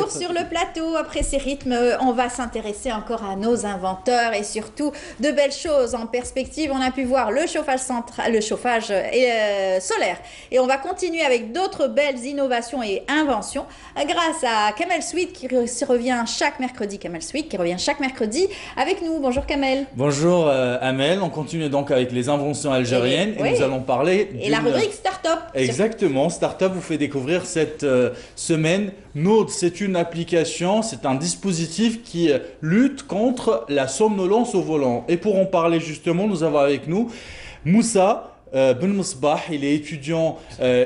retour sur le plateau. Après ces rythmes, on va s'intéresser encore à nos inventeurs et surtout de belles choses en perspective. On a pu voir le chauffage central, le chauffage solaire. Et on va continuer avec d'autres belles innovations et inventions grâce à Kamel Sweet qui revient chaque mercredi. Kamel Sweet qui revient chaque mercredi avec nous. Bonjour Kamel. Bonjour Amel. On continue donc avec les inventions algériennes et nous allons parler et la rubrique Startup. Exactement. Startup vous fait découvrir cette semaine. Node, c'est une application, c'est un dispositif qui lutte contre la somnolence au volant. Et pour en parler justement, nous avons avec nous Moussa Ben Msbah. Il est étudiant,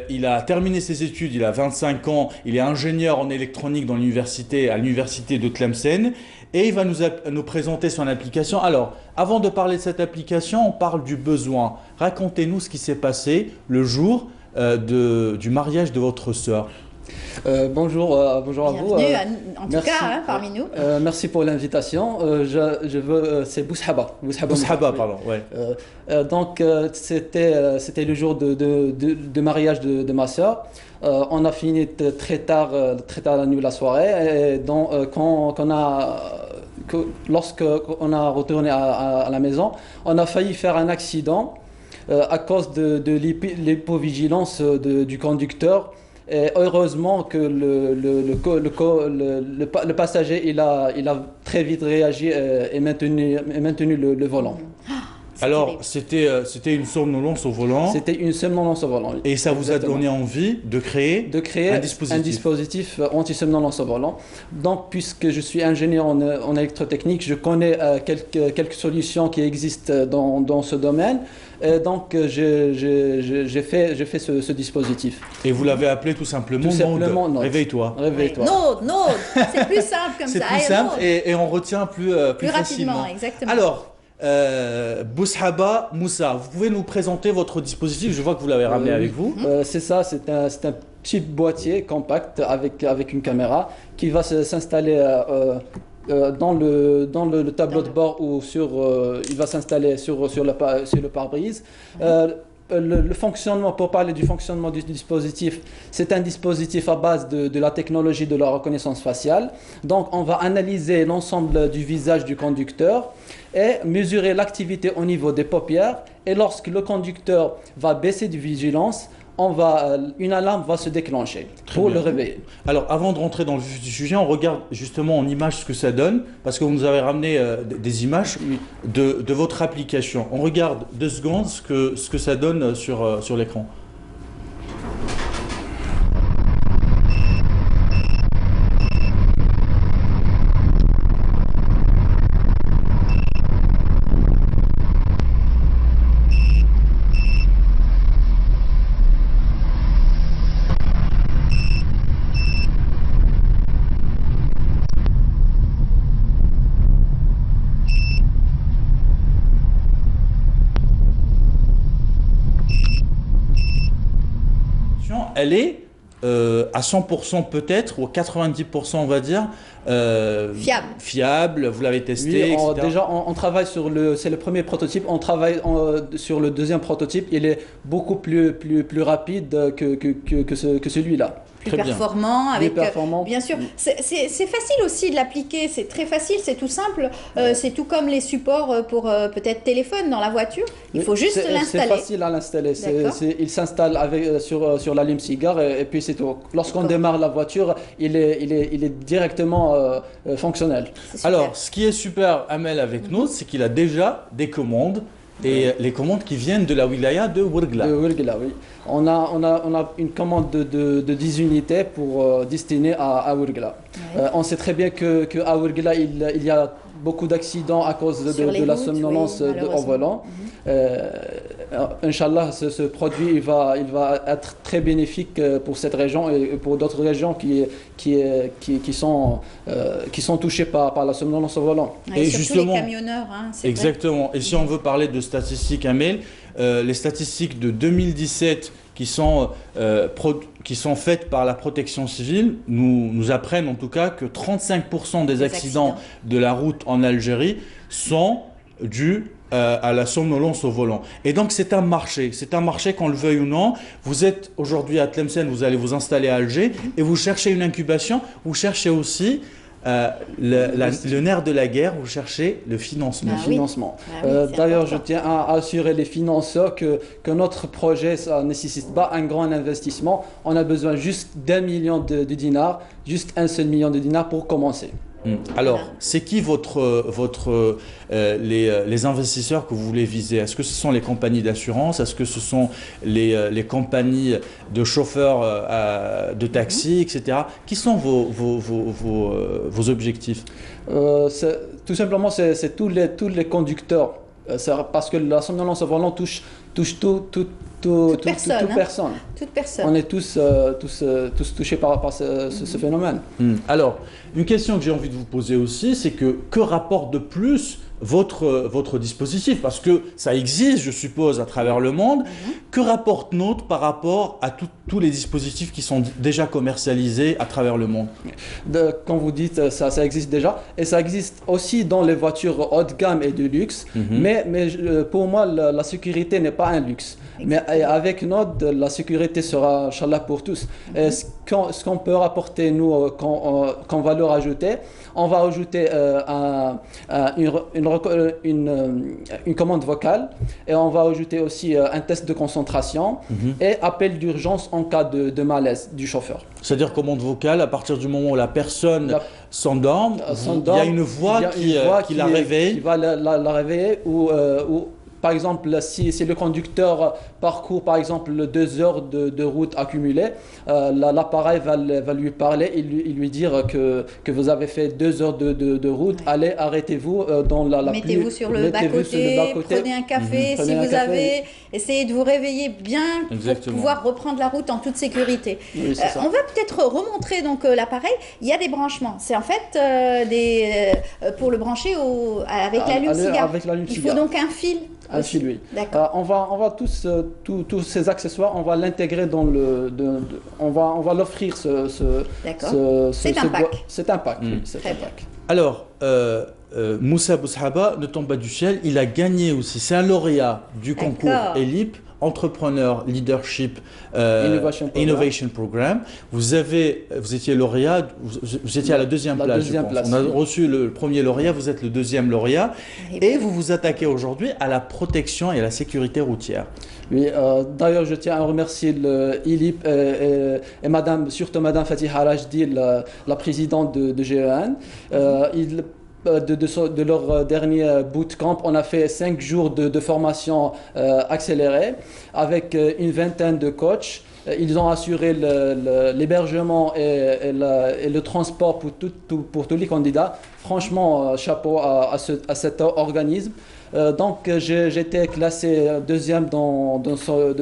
il a terminé ses études, il a 25 ans, il est ingénieur en électronique à l'université de Tlemcen. Et il va nous présenter son application. Alors, avant de parler de cette application, on parle du besoin. Racontez-nous ce qui s'est passé le jour du mariage de votre sœur. Bonjour à vous. Bienvenue, en tout cas, parmi nous. Merci pour l'invitation. C'est Boushaba. Boushaba, pardon. Ouais. Donc, c'était le jour de mariage de ma sœur. On a fini très tard la nuit, la soirée. Et donc, lorsqu'on a retourné à la maison, on a failli faire un accident à cause de l'hypovigilance du conducteur. Et heureusement que le passager il a très vite réagi et maintenu le volant. Alors, c'était une somnolence au volant. C'était une somnolence au volant. Et ça vous a donné envie de créer un dispositif anti-somnolence au volant. Donc, puisque je suis ingénieur en électrotechnique, je connais quelques solutions qui existent dans ce domaine. Et donc, j'ai fait ce dispositif. Et vous l'avez appelé tout simplement Node. Réveille-toi. Réveille-toi. Node. C'est plus simple comme ça. C'est plus simple et on retient plus facilement. Rapidement, exactement. Alors, Boushaba Moussa, vous pouvez nous présenter votre dispositif? Je vois que vous l'avez ramené avec vous. C'est ça, c'est un petit boîtier compact avec une caméra qui va s'installer dans le tableau de bord ou il va s'installer sur le pare-brise. Le fonctionnement, pour parler du fonctionnement du dispositif, c'est un dispositif à base de la technologie de la reconnaissance faciale. Donc, on va analyser l'ensemble du visage du conducteur et mesurer l'activité au niveau des paupières. Et lorsque le conducteur va baisser de vigilance, une alarme va se déclencher pour le réveiller. Alors, avant de rentrer dans le vif du sujet, on regarde justement en image ce que ça donne, parce que vous nous avez ramené des images de votre application. On regarde 2 secondes ce que ça donne sur l'écran. Elle est à 100% peut-être, ou 90% on va dire, fiable, vous l'avez testé, oui, etc. Déjà on travaille c'est le premier prototype, on travaille sur le deuxième prototype, il est beaucoup plus rapide que celui-là. Plus performant, bien sûr. C'est facile aussi de l'appliquer, c'est très facile, c'est tout simple. C'est tout comme les supports pour peut-être téléphone dans la voiture. Il faut juste l'installer. C'est facile à l'installer. Il s'installe sur l'allume-cigare et puis c'est tout. Lorsqu'on démarre la voiture, il est directement fonctionnel. Alors, ce qui est super, Amel, avec nous, c'est qu'il a déjà des commandes. Et les commandes qui viennent de la wilaya de Ouargla. De Ouargla, oui. On a une commande de 10 unités destinées à Ouargla. Ouais. On sait très bien qu'à Ouargla, il y a beaucoup d'accidents à cause de la somnolence au volant. Inch'Allah, ce produit il va être très bénéfique pour cette région et pour d'autres régions qui sont touchées par la somnolence au volant. Et surtout justement, les camionneurs. Exactement. Et si on veut parler de statistiques, Amel, les statistiques de 2017 qui sont faites par la protection civile nous apprennent en tout cas que 35% des accidents de la route en Algérie sont dû à la somnolence au volant. Et donc c'est un marché qu'on le veuille ou non. Vous êtes aujourd'hui à Tlemcen, vous allez vous installer à Alger et vous cherchez une incubation, vous cherchez aussi le nerf de la guerre, vous cherchez le financement. Ah oui. Financement. Ah oui, D'ailleurs, je important. tiens à assurer les financeurs que notre projet, ça ne nécessite pas un grand investissement. On a besoin juste d'1 million de dinars, juste un seul million de dinars pour commencer. Alors, c'est qui les investisseurs que vous voulez viser? Est-ce que ce sont les compagnies d'assurance? Est-ce que ce sont les compagnies de chauffeurs de taxi, etc.? Qui sont vos objectifs? Tout simplement, c'est tous les conducteurs. Parce que la somnolence au volant touche toute personne. personne. Toute personne. On est tous touchés par ce phénomène. Alors, une question que j'ai envie de vous poser aussi, c'est que rapporte de plus votre dispositif? Parce que ça existe, je suppose, à travers le monde. Que rapporte Note par rapport à tous les dispositifs qui sont déjà commercialisés à travers le monde? Quand vous dites ça existe déjà, et ça existe aussi dans les voitures haut de gamme et de luxe, mais pour moi, la sécurité n'est pas un luxe. Mais avec Node, la sécurité sera, Inch'Allah, pour tous. Et ce qu'on peut rapporter, nous, qu'on va leur ajouter, on va ajouter une commande vocale, et on va ajouter aussi un test de concentration et appel d'urgence en cas de malaise du chauffeur. C'est-à-dire commande vocale, à partir du moment où la personne s'endorme, il y a une voix qui la réveille. Qui va la réveiller ou par exemple, si le conducteur parcourt par exemple 2 heures de route accumulée, l'appareil va lui parler et lui dire que vous avez fait 2 heures de route, allez, arrêtez-vous dans mettez-vous sur le bas-côté, prenez un café si vous avez, essayez de vous réveiller bien pour pouvoir reprendre la route en toute sécurité. Oui, on va peut-être remontrer donc l'appareil. Il y a des branchements. C'est en fait pour le brancher avec l'allume cigare. Il faut donc un fil. Un fil, oui. D'accord. On va tous ces accessoires, on va l'intégrer dans on va l'offrir c'est un pack. C'est un pack. Oui, Très bien. Alors, Moussa Boushaba ne tombe pas du ciel, il a gagné aussi. C'est un lauréat du concours ELIP, Entrepreneur Leadership Innovation Program. Vous étiez lauréat, vous étiez à la deuxième place, je pense. On a reçu le premier lauréat, vous êtes le deuxième lauréat. Et vous vous attaquez aujourd'hui à la protection et à la sécurité routière. Oui, d'ailleurs, je tiens à remercier l'ILIP et surtout Madame Fatiha Rajdi, la présidente de GEN. De leur dernier bootcamp, on a fait 5 jours de formation accélérée avec une vingtaine de coachs. Ils ont assuré l'hébergement et le transport pour tous les candidats. Franchement, chapeau à cet organisme. Donc, j'ai été classé deuxième dans ce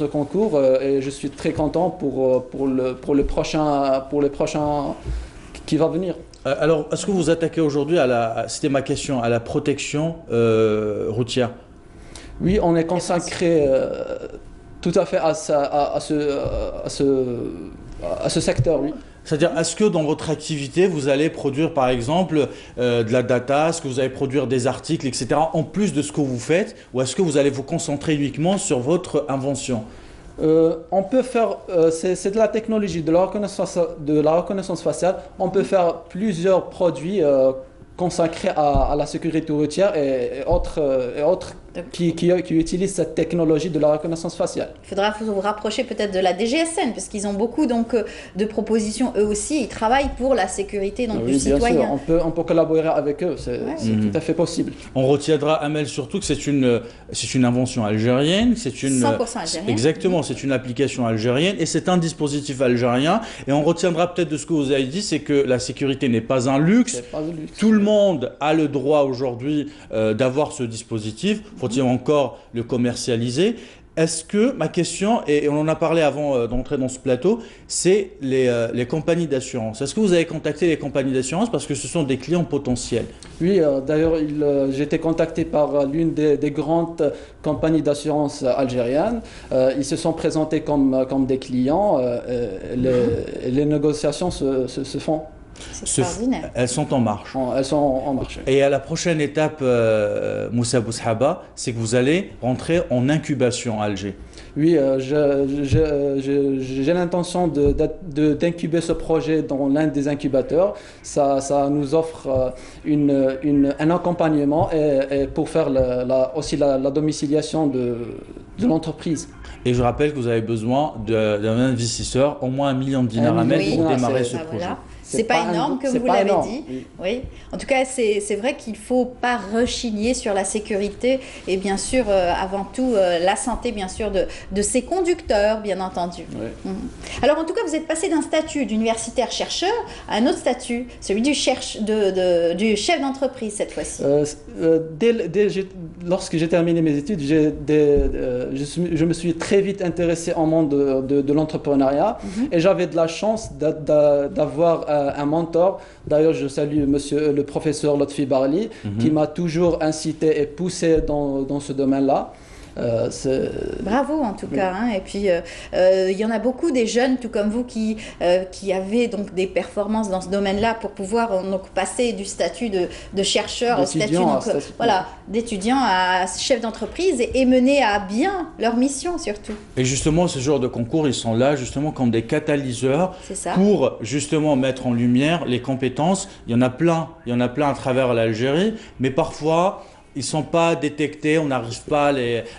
concours, et je suis très content pour le prochain qui va venir. Alors, est-ce que vous attaquez aujourd'hui c'était ma question, à la protection routière? Oui, on est consacré tout à fait à ce secteur, oui. C'est-à-dire, est-ce que dans votre activité, vous allez produire par exemple de la data, est-ce que vous allez produire des articles, etc., en plus de ce que vous faites, ou est-ce que vous allez vous concentrer uniquement sur votre invention? On peut faire, c'est de la technologie, de la reconnaissance faciale. On peut faire plusieurs produits consacrés à la sécurité routière et autres qui utilisent cette technologie de la reconnaissance faciale. Il faudra vous rapprocher peut-être de la DGSN, parce qu'ils ont beaucoup donc, de propositions eux aussi. Ils travaillent pour la sécurité donc, du citoyen. Bien sûr, on peut collaborer avec eux, c'est tout à fait possible. On retiendra, Amel, surtout que c'est une invention algérienne. 100% algérienne. Exactement, c'est une application algérienne et c'est un dispositif algérien. Et on retiendra peut-être de ce que vous avez dit, c'est que la sécurité n'est pas un luxe. C'est pas un luxe. Tout le monde a le droit aujourd'hui d'avoir ce dispositif. Faut-il encore le commercialiser? Est-ce que, ma question, et on en a parlé avant d'entrer dans ce plateau, c'est les compagnies d'assurance. Est-ce que vous avez contacté les compagnies d'assurance parce que ce sont des clients potentiels? Oui, d'ailleurs, j'ai été contacté par l'une des grandes compagnies d'assurance algériennes. Ils se sont présentés comme des clients. Les négociations se font. C'est se f- extraordinaire. elles sont en marche. Elles sont en marche. Et à la prochaine étape, Moussa Boushaba, c'est que vous allez rentrer en incubation à Alger. Oui, j'ai l'intention d'incuber ce projet dans l'un des incubateurs. Ça nous offre un accompagnement et pour faire aussi la domiciliation de l'entreprise. Et je rappelle que vous avez besoin d'un investisseur, au moins 1 million de dinars à mettre pour Oui, démarrer c'est- ce Ah, projet. voilà. C'est pas énorme, comme c'est vous pas l'avez énorme. dit. Oui. Oui. En tout cas, c'est vrai qu'il ne faut pas rechigner sur la sécurité et bien sûr, avant tout, la santé, bien sûr, de ses conducteurs, bien entendu. Oui. Mhm. Alors, en tout cas, vous êtes passé d'un statut d'universitaire chercheur à un autre statut, celui du chef d'entreprise cette fois-ci. Lorsque j'ai terminé mes études, je me suis très vite intéressé au monde de l'entrepreneuriat et j'avais de la chance d'avoir un mentor. D'ailleurs, je salue le professeur Lotfi Barli qui m'a toujours incité et poussé dans ce domaine-là. Bravo en tout cas, hein. Et puis il y en a beaucoup des jeunes, tout comme vous, qui avaient donc des performances dans ce domaine-là pour pouvoir donc passer du statut de chercheur au statut, voilà, d'étudiant à chef d'entreprise et mener à bien leur mission surtout. Et justement, ce genre de concours, ils sont là justement comme des catalyseurs C'est ça. pour justement mettre en lumière les compétences. Il y en a plein à travers l'Algérie, mais parfois ils ne sont pas détectés, on n'arrive pas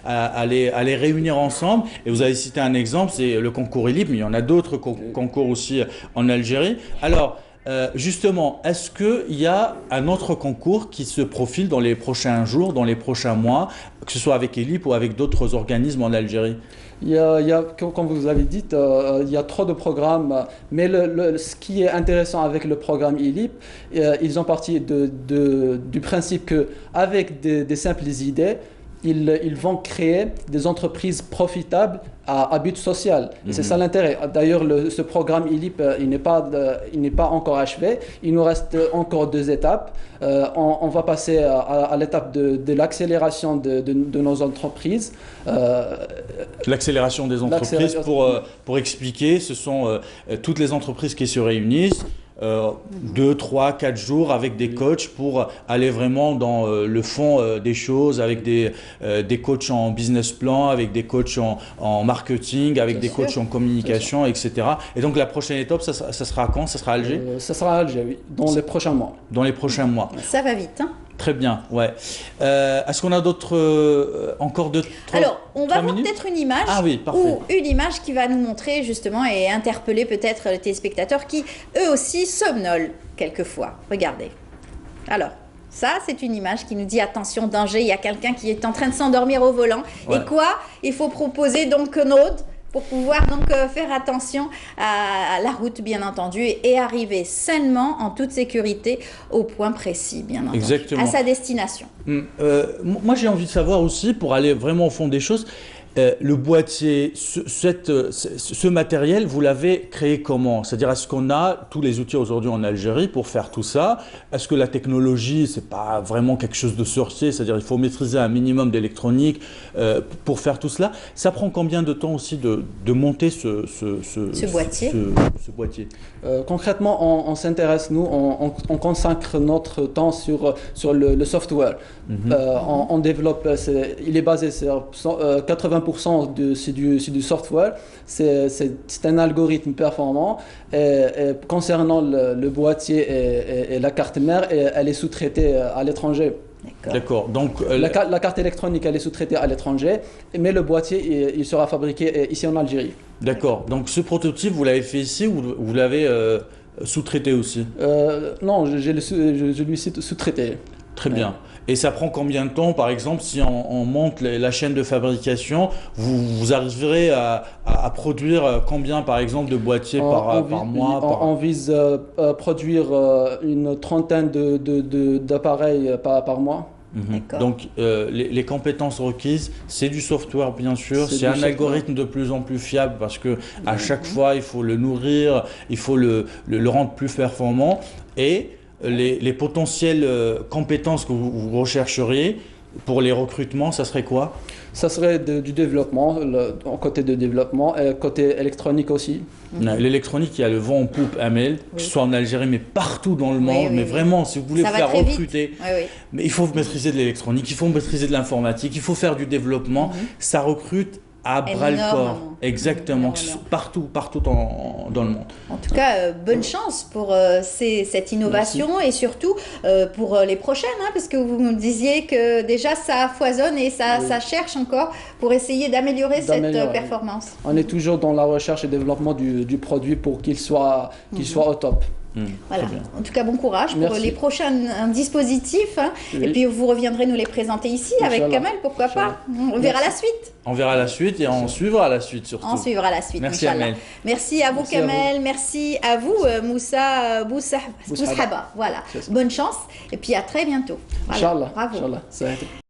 à les réunir ensemble. Et vous avez cité un exemple, c'est le concours ELIP, mais il y en a d'autres concours aussi en Algérie. Alors, justement, est-ce qu'il y a un autre concours qui se profile dans les prochains jours, dans les prochains mois, que ce soit avec ELIP ou avec d'autres organismes en Algérie? Comme vous avez dit, il y a trop de programmes, mais ce qui est intéressant avec le programme ELIP, ils ont parti du principe qu'avec des simples idées, ils vont créer des entreprises profitables à but social. Et c'est ça l'intérêt. D'ailleurs, ce programme ELIP, il n'est pas encore achevé. Il nous reste encore 2 étapes. On va passer à l'étape de l'accélération de nos entreprises. L'accélération des entreprises, pour expliquer, ce sont toutes les entreprises qui se réunissent 2, 3, 4 jours avec des coachs pour aller vraiment dans le fond des choses, avec des coachs en business plan, avec des coachs en marketing, avec des coachs en communication, etc. Et donc la prochaine étape, ça sera quand? Ça sera à Alger? Ça sera à Alger, oui, dans les prochains mois. Dans les prochains mois. Ça va vite, hein. Très bien, ouais. Est-ce qu'on a encore deux, trois, Alors, on va voir minutes peut-être une image, Ah oui, parfait. ou une image qui va nous montrer justement et interpeller peut-être les téléspectateurs qui, eux aussi, somnolent quelquefois. Regardez. Alors, ça, c'est une image qui nous dit attention, danger, il y a quelqu'un qui est en train de s'endormir au volant. Ouais. Et quoi? Il faut proposer donc un autre pour pouvoir donc faire attention à la route, bien entendu, et arriver sainement, en toute sécurité, au point précis, bien entendu, Exactement. à sa destination. Moi, j'ai envie de savoir aussi, pour aller vraiment au fond des choses, le boîtier, ce matériel, vous l'avez créé comment? C'est-à-dire, est-ce qu'on a tous les outils aujourd'hui en Algérie pour faire tout ça? Est-ce que la technologie, c'est pas vraiment quelque chose de sorcier? C'est-à-dire, il faut maîtriser un minimum d'électronique pour faire tout cela. Ça prend combien de temps aussi de monter ce boîtier? Concrètement, on s'intéresse, nous, on consacre notre temps sur le software. On développe, il est basé sur 80% c'est du software, c'est un algorithme performant. Et concernant le boîtier et la carte mère, elle est sous-traitée à l'étranger. D'accord. Donc la carte électronique, elle est sous-traitée à l'étranger, mais le boîtier, il sera fabriqué ici en Algérie. D'accord. Donc ce prototype, vous l'avez fait ici ou vous l'avez sous-traité aussi? Non, je lui suis sous-traité. Très bien. Et ça prend combien de temps, par exemple, si on monte la chaîne de fabrication, vous arriverez à produire combien, par exemple, de boîtiers par mois On vise à produire une trentaine d'appareils par mois. Donc les compétences requises, c'est du software bien sûr, c'est un algorithme de plus en plus fiable parce que à chaque fois il faut le nourrir, il faut le rendre plus performant et les potentielles compétences que vous rechercheriez, Pour les recrutements, ça serait quoi? Ça serait du développement, côté de développement, et côté électronique aussi. L'électronique, il y a le vent en poupe, Amel, que ce soit en Algérie, mais partout dans le monde. Mais vraiment, si vous voulez ça va faire très vite. recruter, Oui. mais il faut maîtriser de l'électronique, il faut maîtriser de l'informatique, il faut faire du développement. Ça recrute à bras le corps. Énormément. Exactement, partout dans le monde. En tout cas, bonne chance pour cette innovation et surtout pour les prochaines, hein, parce que vous me disiez que déjà ça foisonne et ça cherche encore pour essayer d'améliorer cette performance. On est toujours dans la recherche et développement du produit pour qu'il soit au top. Voilà. En tout cas, bon courage pour les prochains dispositifs. Hein. Oui. Et puis, vous reviendrez nous les présenter ici avec Kamel, pourquoi pas. On verra la suite. On verra la suite et on suivra la suite surtout. On suivra la suite. Merci Amel. Merci à vous Kamel, merci à vous Moussa Boushaba. Voilà. Bonne chance et puis à très bientôt. Voilà. Inch'Allah. Bravo. Inch'Allah.